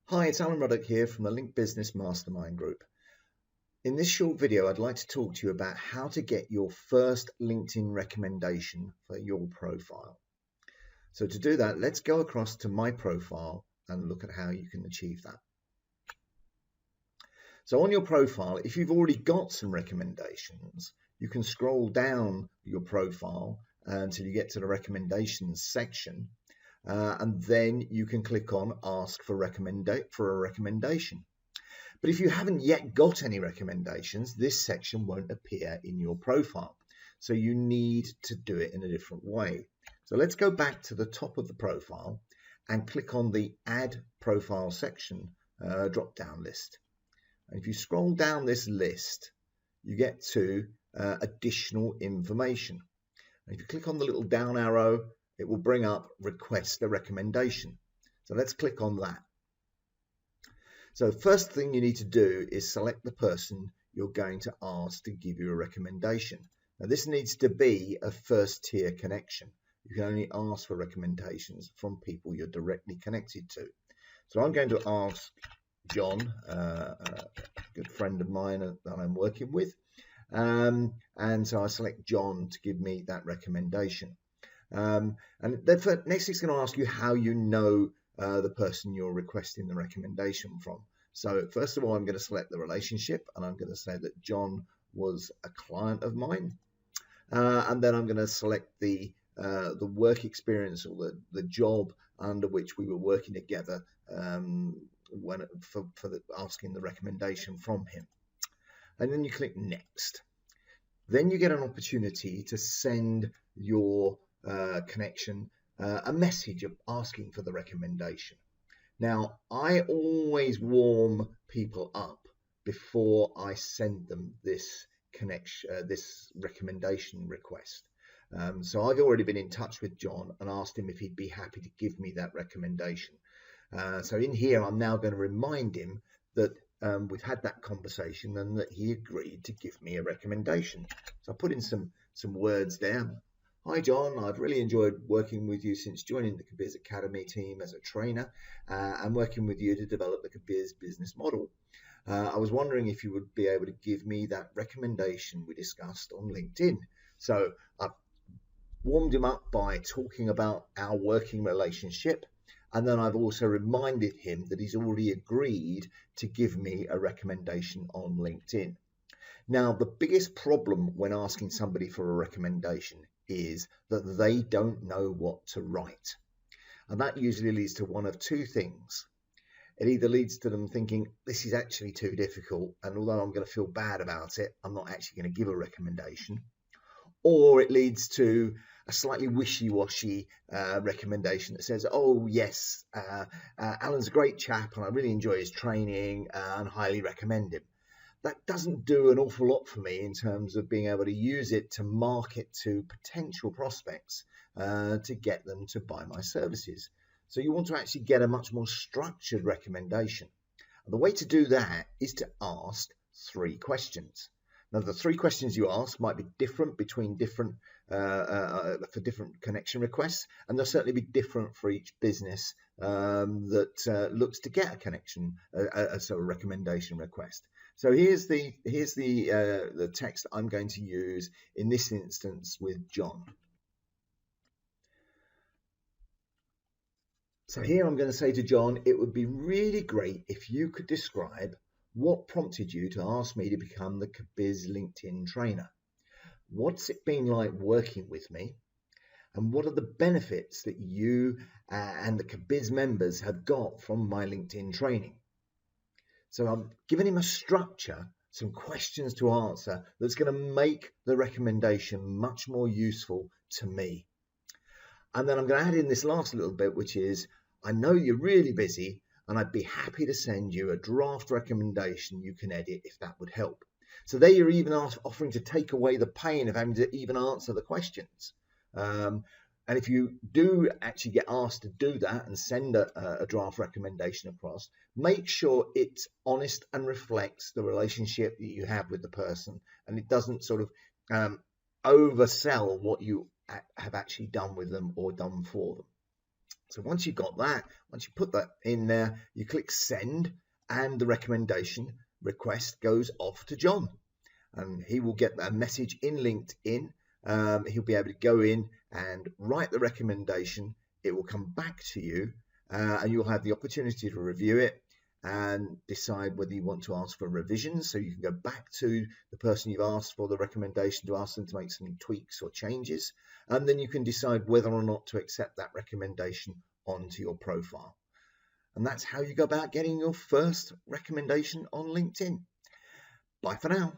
Hi, it's Alan Ruddock here from the Link Business Mastermind Group. In this short video, I'd like to talk to you about how to get your first LinkedIn recommendation for your profile. So to do that, let's go across to my profile and look at how you can achieve that. So on your profile, if you've already got some recommendations, you can scroll down your profile until you get to the recommendations section. And then you can click on ask for a recommendation. But if you haven't yet got any recommendations, this section won't appear in your profile. So you need to do it in a different way. So let's go back to the top of the profile and click on the add profile section drop down list. And if you scroll down this list, you get to additional information. And if you click on the little down arrow, it will bring up request a recommendation. So let's click on that. So the first thing you need to do is select the person you're going to ask to give you a recommendation. Now this needs to be a first tier connection. You can only ask for recommendations from people you're directly connected to. So I'm going to ask John, a good friend of mine that I'm working with. And so I select John to give me that recommendation. And then next it's going to ask you how you know the person you're requesting the recommendation from. So first of all, I'm going to select the relationship, and I'm going to say that John was a client of mine. And then I'm going to select the work experience or the job under which we were working together for asking the recommendation from him. And then you click next. Then you get an opportunity to send your connection a message of asking for the recommendation. Now, I always warm people up before I send them this recommendation request. So I've already been in touch with John and asked him if he'd be happy to give me that recommendation. So in here, I'm now going to remind him that we've had that conversation and that he agreed to give me a recommendation. So I put in some words there. Hi John, I've really enjoyed working with you since joining the Cabiz Academy team as a trainer and working with you to develop the Cabiz business model. I was wondering if you would be able to give me that recommendation we discussed on LinkedIn. So I've warmed him up by talking about our working relationship, and then I've also reminded him that he's already agreed to give me a recommendation on LinkedIn. Now, the biggest problem when asking somebody for a recommendation is that they don't know what to write. And that usually leads to one of two things. It either leads to them thinking, this is actually too difficult, and although I'm going to feel bad about it, I'm not actually going to give a recommendation. Or it leads to a slightly wishy-washy recommendation that says, oh yes, Alan's a great chap and I really enjoy his training and highly recommend him. That doesn't do an awful lot for me in terms of being able to use it to market to potential prospects to get them to buy my services. So you want to actually get a much more structured recommendation. And the way to do that is to ask 3 questions. Now, the 3 questions you ask might be different between different for different connection requests, and they'll certainly be different for each business that looks to get a connection, so a recommendation request. So here's the text I'm going to use in this instance with John. So here I'm going to say to John, it would be really great if you could describe what prompted you to ask me to become the Cabiz LinkedIn trainer. What's it been like working with me? And what are the benefits that you and the Cabiz members have got from my LinkedIn training? So I'm giving him a structure, some questions to answer that's going to make the recommendation much more useful to me. And then I'm going to add in this last little bit, which is, I know you're really busy and I'd be happy to send you a draft recommendation you can edit if that would help. So there you're even offering to take away the pain of having to even answer the questions. And if you do actually get asked to do that and send a draft recommendation across, make sure it's honest and reflects the relationship that you have with the person, and it doesn't sort of oversell what you have actually done with them or done for them. So once you've got that, once you put that in there, you click send, and the recommendation request goes off to John. And he will get that message in LinkedIn. He'll be able to go in and write the recommendation. It will come back to you, and you'll have the opportunity to review it and decide whether you want to ask for revisions. So you can go back to the person you've asked for the recommendation to ask them to make some tweaks or changes, and then you can decide whether or not to accept that recommendation onto your profile. And that's how you go about getting your first recommendation on LinkedIn. Bye for now.